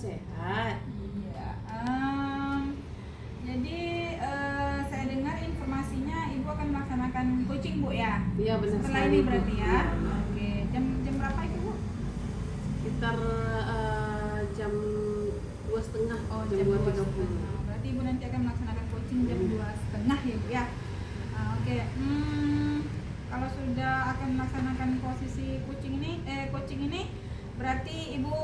sehat. Iya. Jadi saya dengar informasinya Ibu akan melaksanakan coaching, Bu, ya? Iya, benar Setelah sekali, ini Bu. berarti ya. Iya. Oke. Jam berapa itu, Bu? Sekitar jam 2:30, Oh, jam jam 2.30. 2:30. Berarti Ibu nanti akan melaksanakan coaching jam 2:30 ya, Bu, ya? Oke. Kalau sudah akan melaksanakan posisi coaching ini berarti Ibu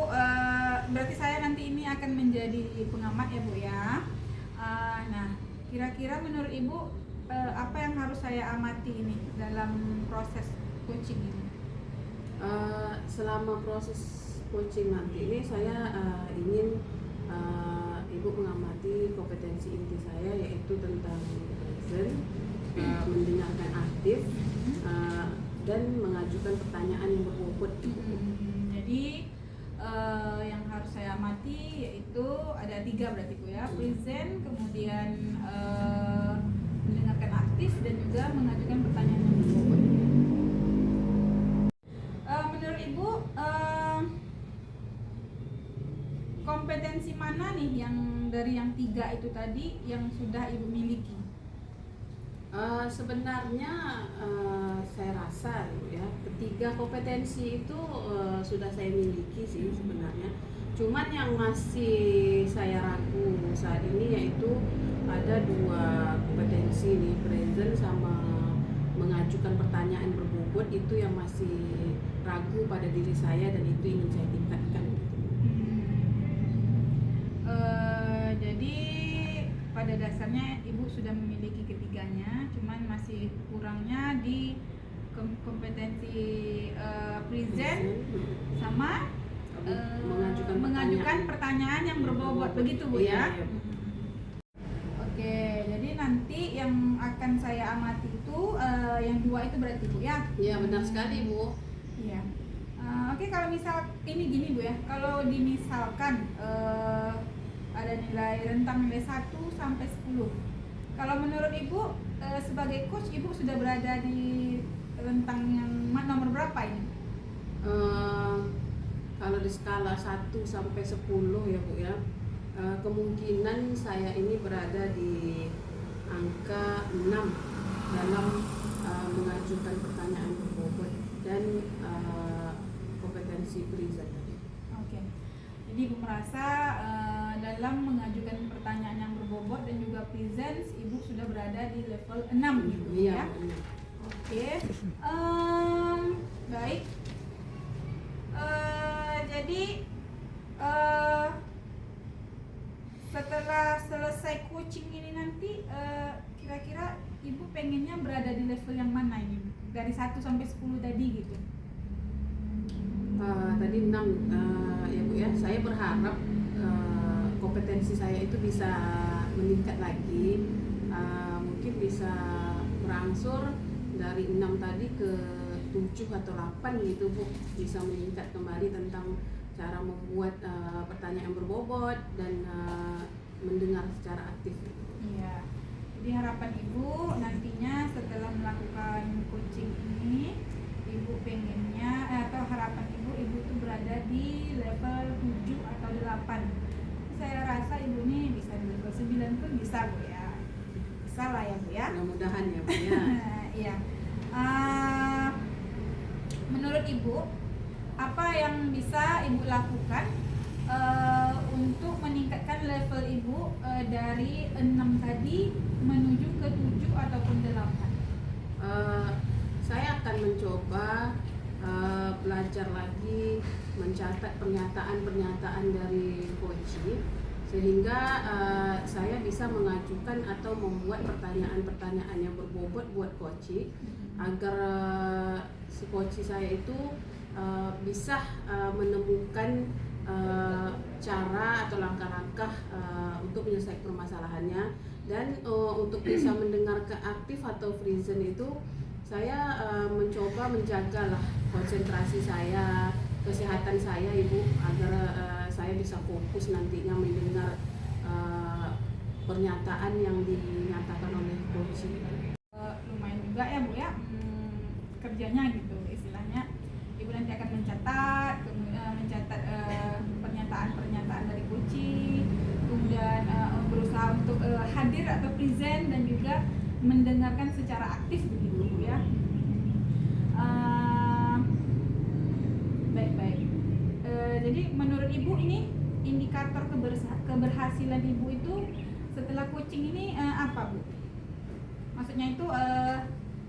berarti saya nanti ini akan menjadi pengamat ya, Bu, ya. Nah, kira-kira menurut Ibu apa yang harus saya amati ini dalam proses coaching ini? Selama proses coaching nanti ini saya ingin Ibu mengamati kompetensi inti saya, yaitu tentang present, mendengarkan aktif, dan mengajukan pertanyaan yang berbobot. Jadi yang harus saya amati yaitu ada 3 berarti, Bu, ya. Present, kemudian mendengarkan aktif, dan juga mengajukan pertanyaan yang berbobot. Menurut Ibu kompetensi mana nih yang dari yang 3 itu tadi yang sudah Ibu miliki? Sebenarnya saya rasa ya, ketiga kompetensi itu sudah saya miliki sih sebenarnya. Cuman yang masih saya ragu saat ini yaitu ada 2 kompetensi nih, present sama mengajukan pertanyaan berbobot, itu yang masih ragu pada diri saya dan itu ingin saya tingkatkan. Jadi pada dasarnya Ibu sudah memiliki ketiganya, cuman masih kurangnya di kompetensi present sama mengajukan pertanyaan yang berbobot, begitu, Bu, ya? Iya. Oke, jadi nanti yang akan saya amati itu yang 2 itu berarti, Bu, ya? Iya, benar sekali, Bu. Iya. Oke, kalau misal ini gini, Bu, ya, kalau dimisalkan ada rentang nilai 1 sampai 10. Kalau menurut Ibu sebagai coach, Ibu sudah berada di rentang yang nomor berapa ini? Kalau di skala 1 sampai 10 ya, Bu, ya, kemungkinan saya ini berada di angka 6 dalam mengajukan pertanyaan berbobot dan kompetensi present. Oke. Jadi Ibu merasa dalam mengajukan pertanyaan yang berbobot dan juga present, Ibu sudah berada di level 6 gitu, Iya, ya. benar. Oke. Baik. Jadi setelah selesai coaching ini nanti kira-kira Ibu pengennya berada di level yang mana ini? Dari 1 sampai 10 tadi gitu. Tadi 6 ya, Bu, ya. Saya berharap kompetensi saya itu bisa meningkat lagi, mungkin bisa berangsur dari 6 tadi ke 7 atau 8 gitu, Bu. Bisa meningkat kembali tentang cara membuat pertanyaan berbobot dan mendengar secara aktif. Iya. Jadi harapan Ibu nantinya setelah melakukan coaching ini, Ibu pengennya atau harapan Ibu tuh berada di level 7 atau 8. Saya rasa Ibu nih bisa di level 9 pun bisa, Bu, ya. Bisa lah ya, Bu, ya. Mudah-mudahan ya, Bu, ya. Iya. Menurut Ibu, apa yang bisa Ibu lakukan untuk meningkatkan level Ibu dari 6 tadi menuju ke 7 ataupun 8? Saya akan mencoba belajar lagi mencatat pernyataan-pernyataan dari coach, sehingga saya bisa mengajukan atau membuat pertanyaan-pertanyaan yang berbobot buat coach, agar si coach saya itu bisa menemukan cara atau langkah-langkah untuk menyelesaikan permasalahannya. Dan untuk bisa mendengar ke aktif atau present itu saya mencoba menjagalah konsentrasi saya, kesehatan saya, Ibu, agar saya bisa fokus nantinya mendengar pernyataan yang dinyatakan oleh coach. Lumayan juga ya, Bu, ya, kerjanya gitu istilahnya. Ibu nanti akan mencatat pernyataan-pernyataan dari hadir atau present dan juga mendengarkan secara aktif begitu Bu ya. Baik-baik. Jadi menurut Ibu ini indikator keberhasilan Ibu itu setelah coaching ini apa Bu? Maksudnya itu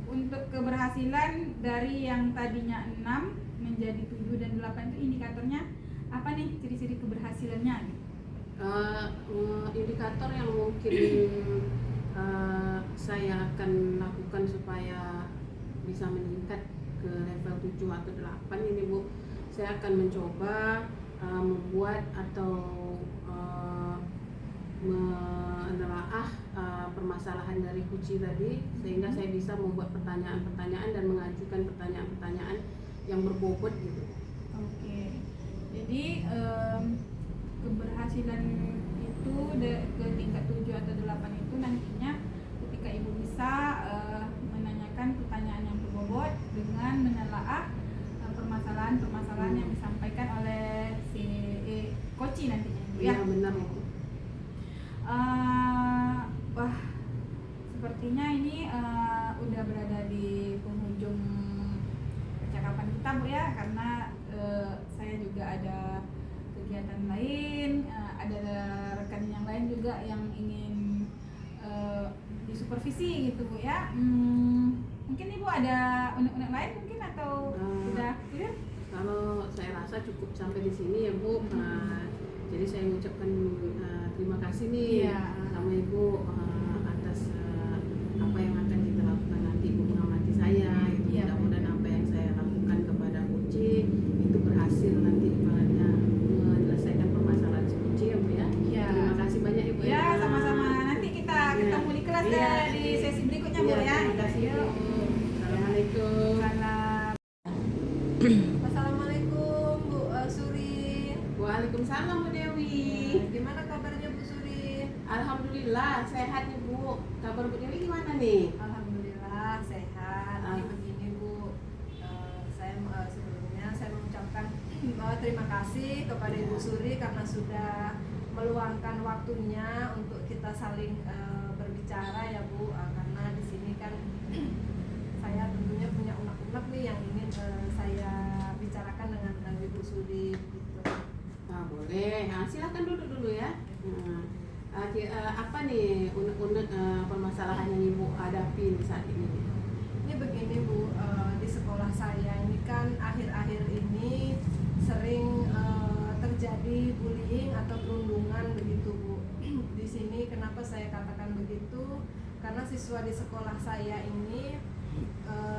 untuk keberhasilan dari yang tadinya 6 menjadi 7 dan 8 itu indikatornya apa nih, ciri-ciri keberhasilannya gitu? Indikator yang mungkin saya akan lakukan supaya bisa meningkat ke level 7 atau 8 ini Bu, saya akan mencoba membuat atau menelaah permasalahan dari Kuci tadi, sehingga saya bisa membuat pertanyaan-pertanyaan dan mengajukan pertanyaan-pertanyaan yang berbobot gitu. Oke. Jadi keberhasilan itu ke tingkat 7 atau 8 itu nantinya ketika Ibu bisa menanyakan pertanyaan yang berbobot dengan menelaah permasalahan-permasalahan yang disampaikan oleh si Koci nantinya Bu ya. Iya benar Bu. Wah, sepertinya ini udah berada di penghujung percakapan kita Bu ya, karena saya juga ada kegiatan lain, ada rekan yang lain juga yang ingin disupervisi gitu Bu ya. Mungkin Ibu ada unek-unek lain mungkin atau sudah clear? Kalau saya rasa cukup sampai di sini ya Bu. Jadi saya mengucapkan terima kasih nih sama Ibu atas apa yang akan kita lakukan nanti. Ibu mengamati saya, itu mudah-mudahan apa yang saya lakukan kepada Kuci itu berhasil nanti ibaratnya menyelesaikan permasalahan si Kuci ya Bu ya. Terima kasih banyak Ibu ya. Sama-sama, nanti kita ketemu di kelas di sesi berikutnya Bu ya. Terima kasih Bu. Assalamualaikum. Assalamualaikum Bu Suri. Waalaikumsalam Bu Dewi. Gimana kabarnya Bu Suri? Alhamdulillah sehat nih Bu. Kabar Bu Dewi gimana nih? Alhamdulillah sehat. Ini begini Bu, sebelumnya saya mengucapkan terima kasih kepada Ibu Suri karena sudah meluangkan waktunya untuk kita saling berbicara ya Bu. Karena di sini kan saya tentunya punya unek-unek nih yang ingin saya bicarakan dengan Ibu Suri gitu. Boleh. Silakan duduk dulu ya. Apa nih unek-unek permasalahan yang Ibu hadapi saat ini? Ini begini Bu, di sekolah saya ini kan akhir-akhir ini sering terjadi bullying atau perundungan begitu Bu. Di sini kenapa saya katakan begitu? Karena siswa di sekolah saya ini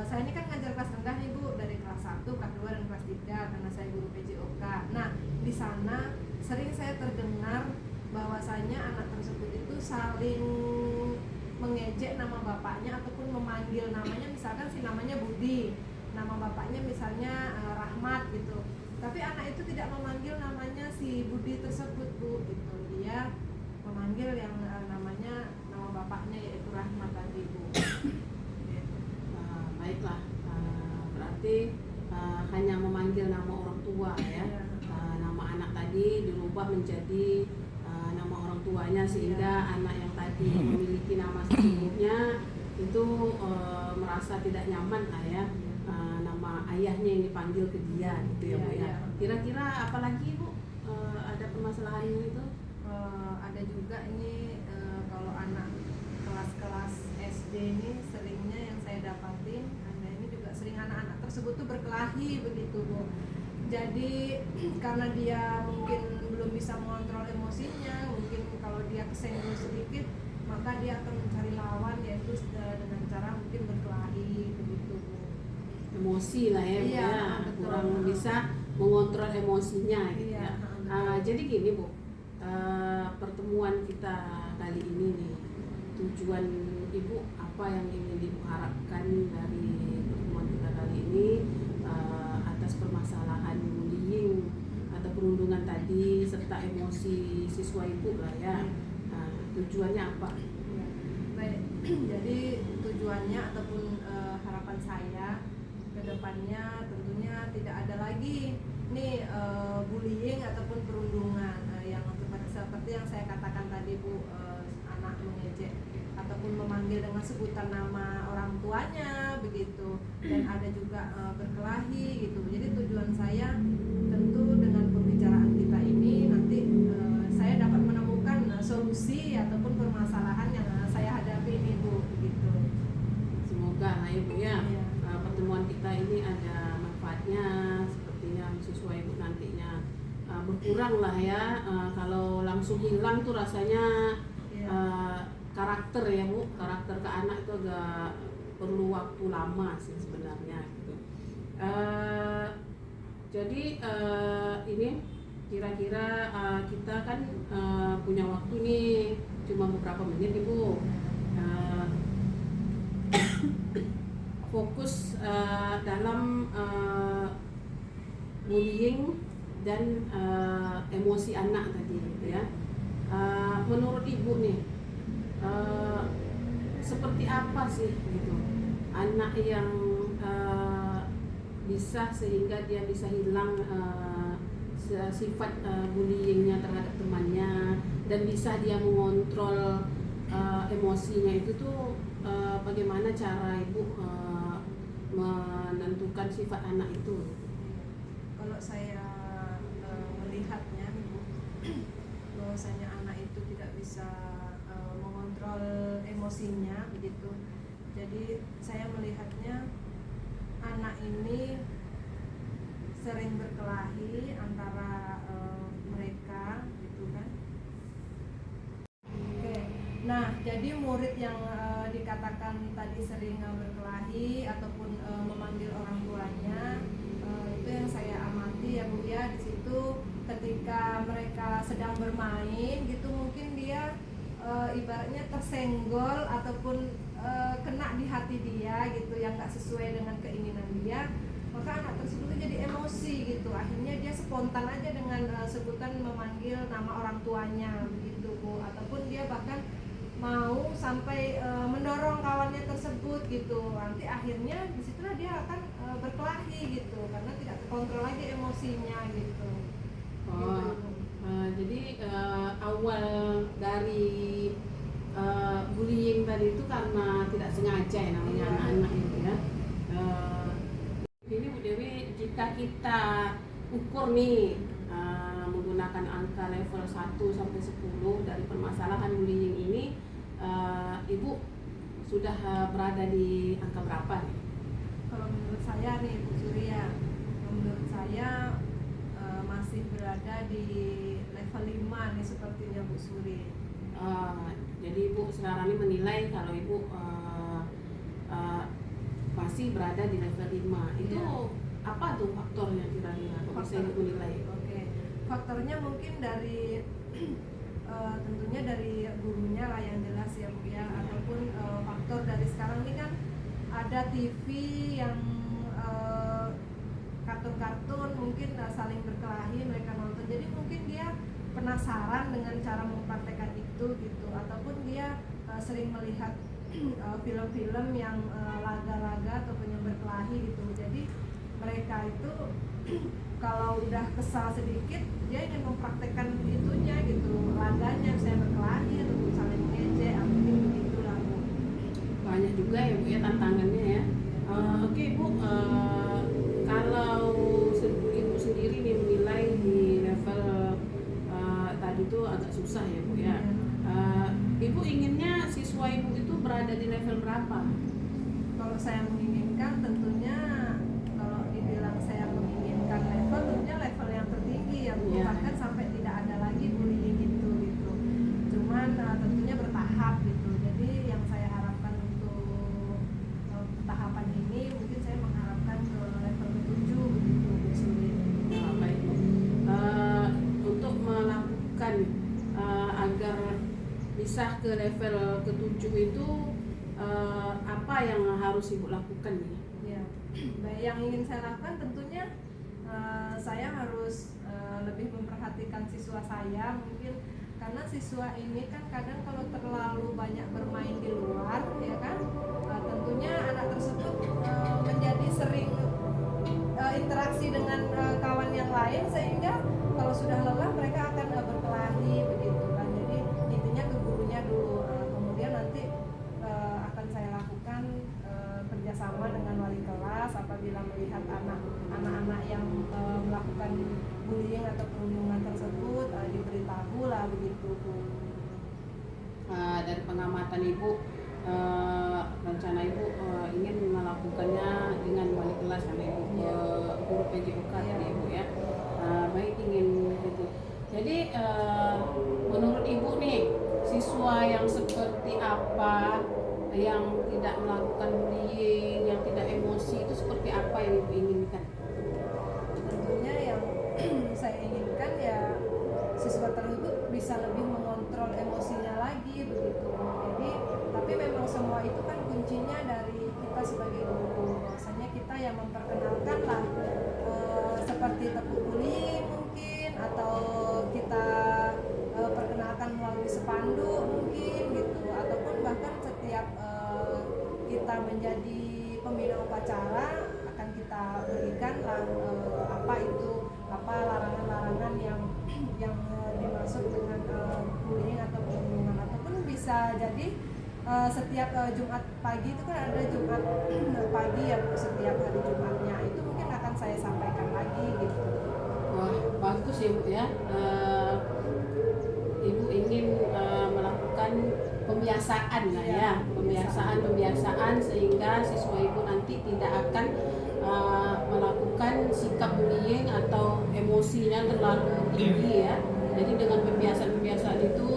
saya ini kan ngajar kelas rendah nih Bu, dari kelas 1, kelas 2 dan kelas 3 karena saya guru PJOK. Nah, di sana sering saya terdengar bahwasanya anak tersebut itu saling mengejek nama bapaknya ataupun memanggil namanya, misalkan si namanya Budi, nama bapaknya misalnya Rahmat gitu. Tapi anak itu tidak memanggil namanya si Budi tersebut Bu, gitu. Dia memanggil yang namanya nama bapaknya yaitu Rahmat tadi Bu. Baiklah, berarti hanya memanggil nama orang tua ya. Nama anak tadi dirubah menjadi nama orang tuanya, sehingga anak yang tadi memiliki nama sebelumnya itu merasa tidak nyaman lah ya, nama ayahnya yang dipanggil ke dia gitu ya Bu ya. Kira-kira apalagi Bu ada permasalahan itu? Ada juga ini kalau anak kelas-kelas SD ini seringnya yang saya dapatin, ini juga sering anak-anak tersebut tuh berkelahi begitu Bu. Jadi karena dia mungkin belum bisa mengontrol emosinya, mungkin kalau dia kesenggol sedikit maka dia akan mencari lawan, yaitu dengan cara mungkin berkelahi begitu Bu. Emosi lah ya Bu ya, kurang bisa mengontrol emosinya gitu ya. Jadi gini Bu, pertemuan kita kali ini nih, tujuan Ibu apa yang ingin Ibu harapkan dari pertemuan kita kali ini atas permasalahan bullying atau perundungan tadi serta emosi siswa Ibu lah ya. Tujuannya apa? Baik, jadi tujuannya ataupun harapan saya ke depannya tentunya tidak ada lagi nih bullying ataupun perundungan yang seperti yang saya katakan tadi Bu, anak mengejek ataupun memanggil dengan sebutan nama orang tuanya begitu, dan ada juga berkelahi gitu. Jadi tujuan saya tentu dengan pembicaraan kita ini nanti saya dapat menemukan solusi ataupun permasalahan yang saya hadapi ini Bu begitu. Semoga lah Ibu ya, Iya. pertemuan kita ini ada manfaatnya, sepertinya siswa Ibu nantinya berkurang lah ya. Kalau langsung hilang tuh rasanya Iya. karakter ya Bu, karakter ke anak itu agak perlu waktu lama sih sebenarnya gitu. Jadi ini kira-kira kita kan punya waktu nih cuma beberapa menit Ibu. Fokus dalam bullying dan emosi anak tadi gitu ya. Menurut Ibu nih seperti apa sih gitu anak yang bisa sehingga dia bisa hilang sifat bullyingnya terhadap temannya dan bisa dia mengontrol emosinya itu tuh bagaimana cara Ibu menentukan sifat anak itu? Kalau saya melihatnya Bu, bahwasanya anak itu tidak bisa mengontrol emosinya begitu. Jadi saya melihatnya anak ini sering berkelahi antara mereka gitu kan. Oke. Nah, jadi murid yang dikatakan tadi sering berkelahi ataupun memanggil orang tuanya, itu yang saya amati ya Bu ya. Di situ ketika mereka sedang bermain gitu mungkin dia ibaratnya tersenggol ataupun kena di hati dia gitu yang nggak sesuai dengan keinginan dia, maka anak tersebut jadi emosi gitu. Akhirnya dia spontan aja dengan sebutan memanggil nama orang tuanya begitu Bu, ataupun dia bahkan mau sampai mendorong kawannya tersebut gitu. Nanti akhirnya disitulah dia akan berkelahi gitu karena tidak terkontrol lagi emosinya gitu. Oh, jadi awal dari bullying tadi itu karena tidak sengaja ya namanya Iya. anak-anak itu ya. Ini Bu Dewi, jika kita ukur nih menggunakan angka level 1 sampai 10 dari permasalahan bullying ini, Ibu sudah berada di angka berapa nih? Kalau menurut saya nih Bu Surya, menurut saya masih berada di level 5 nih sepertinya Bu Suri. Jadi Ibu sekarang ini menilai kalau Ibu masih berada di level 5. Itu Iya. apa tuh faktornya kira-kira kalau bisa Ibu menilai? Oke. Faktornya mungkin dari tentunya dari gurunya lah yang jelas ya Bu ya, ataupun faktor dari sekarang ini kan ada TV yang kartun-kartun mungkin saling berkelahi mereka nonton, jadi mungkin dia penasaran dengan cara mempraktekkan itu gitu, ataupun dia sering melihat film-film yang laga-laga ataupun yang berkelahi gitu. Jadi mereka itu kalau udah kesal sedikit dia ingin mempraktekkan itunya gitu, laganya misalnya berkelahi atau saling mengejek mungkin begitulah Bu. Banyak juga ya Bu ya tantangannya ya. Oke Bu, kalau Ibu sendiri nih menilai di level tadi itu agak susah ya Bu ya. Ibu inginnya siswa Ibu itu berada di level berapa? Kalau saya menginginkan tentunya, kalau dibilang saya menginginkan level, tentunya level yang tertinggi ya Bu, Iya. bahkan sampai tidak ada lagi bullying itu gitu. Cuman tentunya bertahap gitu. Jadi yang saya harapkan untuk tahapan ini mungkin saya mengharapkan ke level ke-7 begitu Bu Suri. Baik Bu. Untuk melakukan agar bisa ke level ke-7 itu apa yang harus Ibu lakukan nih? Ya, baik, yang ingin saya lakukan tentunya saya harus lebih memperhatikan siswa saya mungkin, karena siswa ini kan kadang kalau terlalu banyak bermain di luar ya kan, tentunya anak tersebut menjadi sering interaksi dengan kawan yang lain, sehingga kalau sudah lelah mereka akan berkelahi begitu kan. Jadi intinya ke gurunya dulu, kemudian nanti atau perundungan tersebut diberitahu lah begitu Bu. Dari pengamatan Ibu, rencana Ibu ingin melakukannya dengan wali kelas karena Ibu guru PJOK tadi Ibu ya. Baik, ingin itu. Jadi menurut Ibu nih, siswa yang seperti apa yang tidak melakukan bullying, yang tidak emosi itu seperti apa yang Ibu inginkan? Tentunya yang saya inginkan ya siswa tersebut bisa lebih mengontrol emosinya lagi begitu. Jadi tapi memang semua itu kan kuncinya dari kita sebagai guru, bahwasanya kita yang memperkenalkan lah seperti tepuk bullying mungkin, atau kita perkenalkan melalui spanduk mungkin gitu, ataupun bahkan setiap kita menjadi pembina upacara akan kita berikan lah apa larangan-larangan yang dimaksud dengan bullying atau perundungan, ataupun bisa jadi setiap Jumat pagi itu kan ada Jumat pagi ya Bu, setiap hari Jumatnya itu mungkin akan saya sampaikan lagi gitu. Wah, bagus ya Bu ya. Ibu ingin melakukan pembiasaan lah ya, pembiasaan sehingga siswa Ibu nanti tidak akan melakukan sikap bullying atau emosinya terlalu tinggi ya. Jadi dengan pembiasaan itu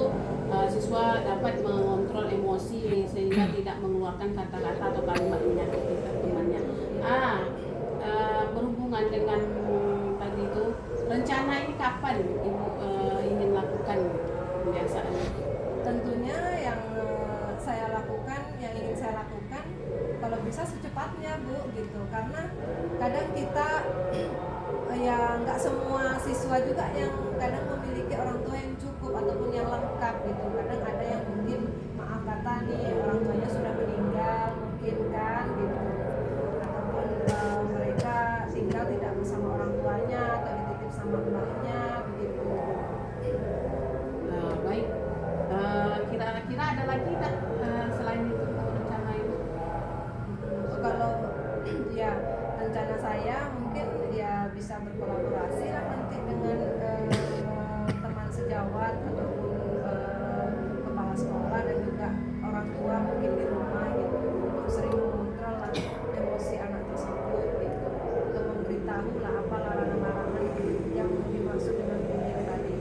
siswa dapat mengontrol emosi sehingga tidak mengeluarkan kata-kata atau kalimat menyakiti temannya. Berhubungan dengan tadi itu, rencana ini kapan Ibu ingin lakukan pembiasaan? Tentunya yang ingin saya lakukan kalau bisa secepatnya Bu gitu, karena kadang kita ya nggak semua siswa juga yang kadang memiliki orang tua yang cukup ataupun yang lengkap gitu. Kadang ada yang mungkin maaf kata nih orang tuanya sudah meninggal mungkin kan gitu, ataupun mereka tinggal tidak bersama orang tuanya atau dititip sama mbaknya begitu. Baik, kira-kira ada lagi nggak selain itu rencana Ibu? Kalau ya rencana saya mungkin ya bisa berkolaborasi lah nanti dengan teman sejawat ataupun kepala sekolah dan juga orang tua mungkin di rumah gitu, untuk sering mengontrol lah emosi anak tersebut gitu, untuk memberitahu lah apa larangan-larangan yang dimaksud dengan bullying tadi.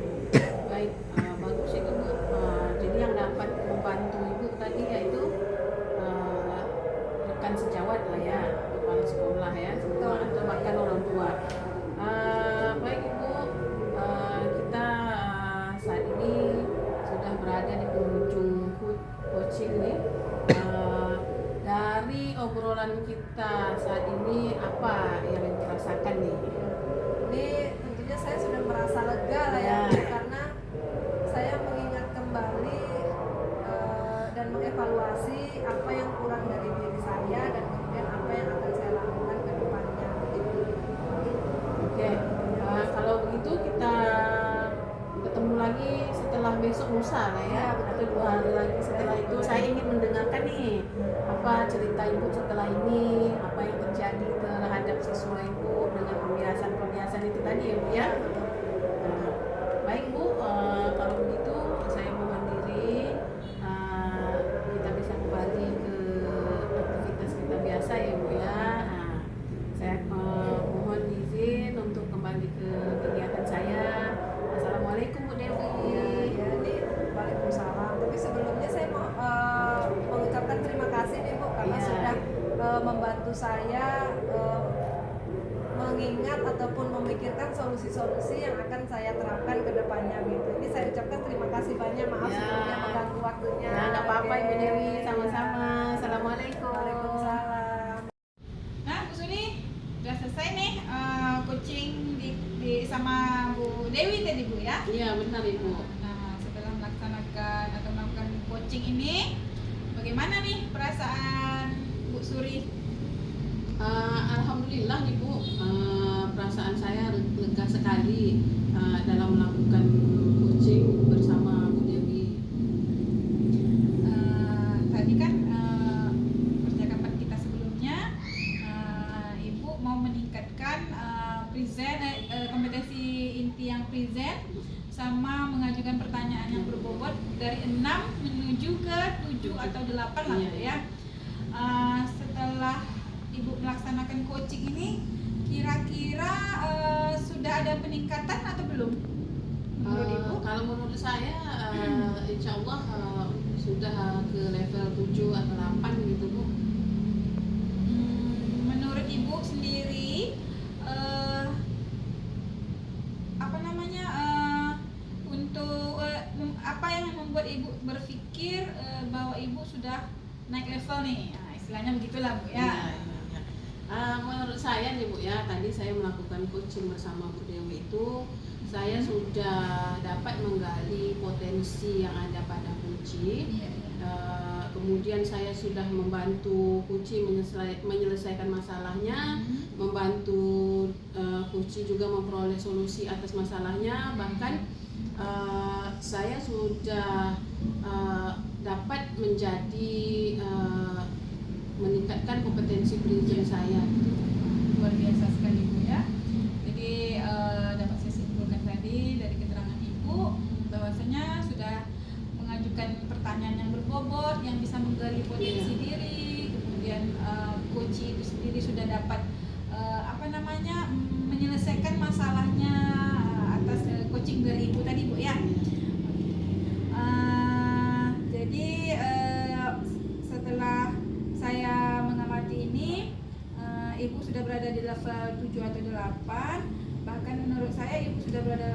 Baik, bagus itu Bu. Jadi yang dapat membantu Ibu tadi yaitu rekan sejawat lah ya, kepala sekolah ya, semua atau bahkan orang tua. Baik Ibu, kita saat ini sudah berada di penghujung coaching nih. Dari obrolan kita saat ini apa yang Ibu rasakan nih? Ini tentunya saya sudah merasa lega lah ya, karena saya mengingat kembali dan mengevaluasi apa yang kurang dari diri saya dan kemudian apa yang akan saya lakukan ke depannya gitu. Oke, kalau begitu kita ketemu lagi setelah besok lusa lah ya, atau 2 hari lagi setelah itu. Saya ingin mendengarkan nih apa cerita Ibu setelah ini, apa yang terjadi terhadap siswa Ibu dengan pembiasaan itu tadi ya Bu ya. Baik Bu, kalau begitu saya mohon diri, kita bisa kembali ke aktivitas kita biasa ya Bu ya. Saya mohon izin untuk kembali ke kegiatan saya. Assalamualaikum Bu Dewi. Ya, ini Waalaikumsalam. Tapi sebelumnya saya mau mengucapkan terima kasih nih Bu, karena sudah membantu saya mengingat ataupun memikirkan solusi-solusi yang akan saya terapkan ke depannya gitu. Ini saya ucapkan terima kasih banyak, maaf sebelumnya mengganggu waktunya. Nah, nggak apa-apa Ibu Dewi, sama-sama. Assalamualaikum. Waalaikumsalam. Nah, Bu Suni udah selesai nih coaching di sama Bu Dewi tadi Bu ya. Iya benar Ibu. Nah, setelah melaksanakan atau melakukan coaching ini, bagaimana nih perasaan Bu Suri? Alhamdulillah nih Bu, perasaan saya lega sekali dalam melakukan coaching bersama Bu Dewi. Tadi kan percakapan kita sebelumnya, Ibu mau meningkatkan kompetensi inti yang dari 6 menuju ke 7 atau 8 lah Iya, ya. Setelah Ibu melaksanakan coaching ini, kira-kira sudah ada peningkatan atau belum? Menurut Ibu? Kalau menurut saya insya Allah sudah ke level 7 atau 8 gitu Bu. Menurut Ibu sendiri apa namanya untuk apa yang membuat Ibu berpikir bahwa Ibu sudah naik level nih? Nah, istilahnya begitulah Bu ya. Iya. Menurut saya nih Bu ya, tadi saya melakukan coaching bersama Bu Dewi itu saya sudah dapat menggali potensi yang ada pada Kuci. Iya. Kemudian saya sudah membantu Kuci menyelesaikan masalahnya, membantu Kuci juga memperoleh solusi atas masalahnya. Bahkan saya sudah dapat menjadi meningkatkan kompetensi present saya. Luar biasa sekali Bu ya. Jadi dapat saya simpulkan tadi dari keterangan Ibu bahwasanya sudah mengajukan pertanyaan yang berbobot, yang bisa menggali potensi diri. Kemudian coach itu sendiri sudah dapat menyelesaikan masalahnya atas coaching dari Ibu tadi Bu ya. Jadi setelah saya mengamati ini, Ibu sudah berada di level 7 atau 8, bahkan menurut saya Ibu sudah berada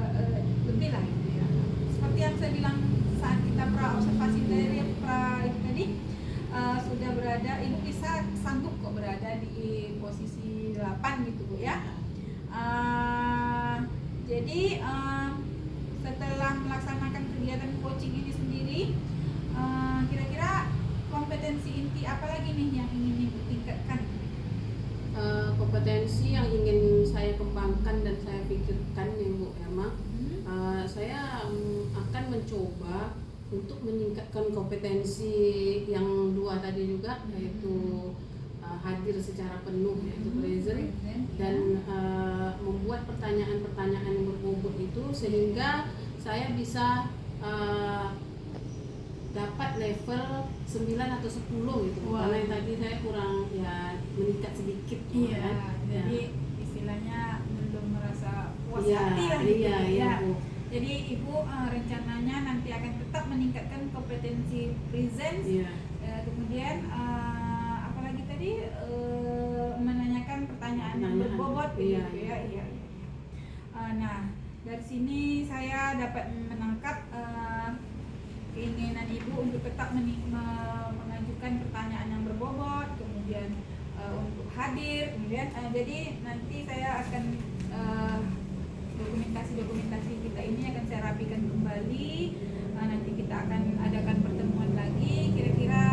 lebih lah gitu ya. Seperti yang saya bilang saat kita observasi dari itu tadi, sudah berada, Ibu bisa sanggup kok berada di posisi 8 gitu Bu ya. Jadi setelah melaksanakan kegiatan coaching ini sendiri, kira-kira kompetensi inti apa lagi nih yang ingin Ibu tingkatkan? Kompetensi yang ingin saya kembangkan dan saya pikirkan nih Bu Emma, saya akan mencoba untuk meningkatkan kompetensi yang 2 tadi juga, yaitu hadir secara penuh, yaitu present, dan membuat pertanyaan-pertanyaan yang berbobot itu sehingga saya bisa dapat level 9 atau 10 gitu. Wow. Karena yang tadi saya kurang ya meningkat sedikit. Iya, kan? jadi istilahnya belum merasa puas Iya, hati lah gitu iya, ya. Bu. Jadi Ibu rencananya nanti akan tetap meningkatkan kompetensi presence. Iya. Kemudian apalagi tadi menanyakan pertanyaan yang Pertanyaan, berbobot iya, begitu ya. Iya. Nah, dari sini saya dapat menangkap keinginan Ibu untuk tetap mengajukan pertanyaan yang berbobot, kemudian untuk hadir, kemudian jadi nanti saya akan dokumentasi kita ini akan saya rapikan kembali. Nanti kita akan adakan pertemuan lagi. Kira-kira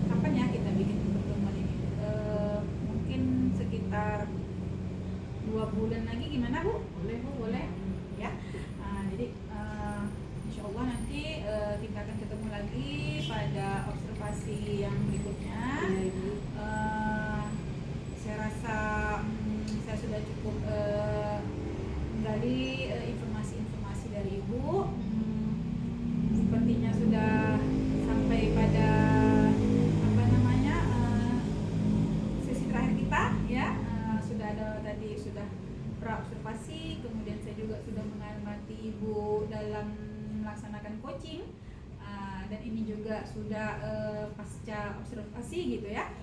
kapan ya kita bikin pertemuan ini? Mungkin sekitar 2 bulan lagi, gimana Bu? Boleh Bu, boleh. Ya. Jadi insya Allah nanti kita akan ketemu lagi pada observasi yang berikutnya. Iya, Ibu. Saya rasa saya sudah cukup menggali informasi-informasi dari Ibu. Sepertinya sudah sampai pada sesi terakhir kita ya. Sudah ada tadi, sudah praobservasi, kemudian saya juga sudah mengamati Ibu dalam melaksanakan coaching, dan ini juga sudah pasca observasi gitu ya.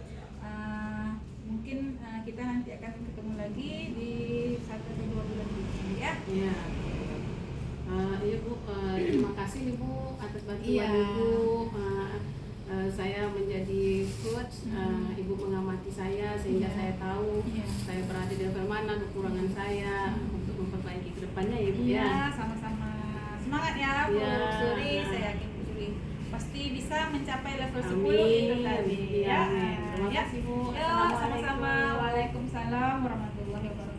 Mungkin kita nanti akan ketemu lagi di 1 atau 2 bulan berikutnya ya. Iya. Iya Bu, terima kasih Ibu atas bantuan Iya. Ibu. Saya menjadi coach, Ibu mengamati saya sehingga Iya. saya tahu Iya. saya berada di level mana, kekurangan saya untuk memperbaiki ke depannya ya Bu ya. Iya, sama-sama. Semangat ya Bu Iya. Suri, saya yakin Bu Suri pasti bisa mencapai level 10 Amin. itu tadi Iya, ya. amin. Terima Ya. kasih Bu. Yo, sama-sama. Waalaikumsalam warahmatullahi wabarakatuh.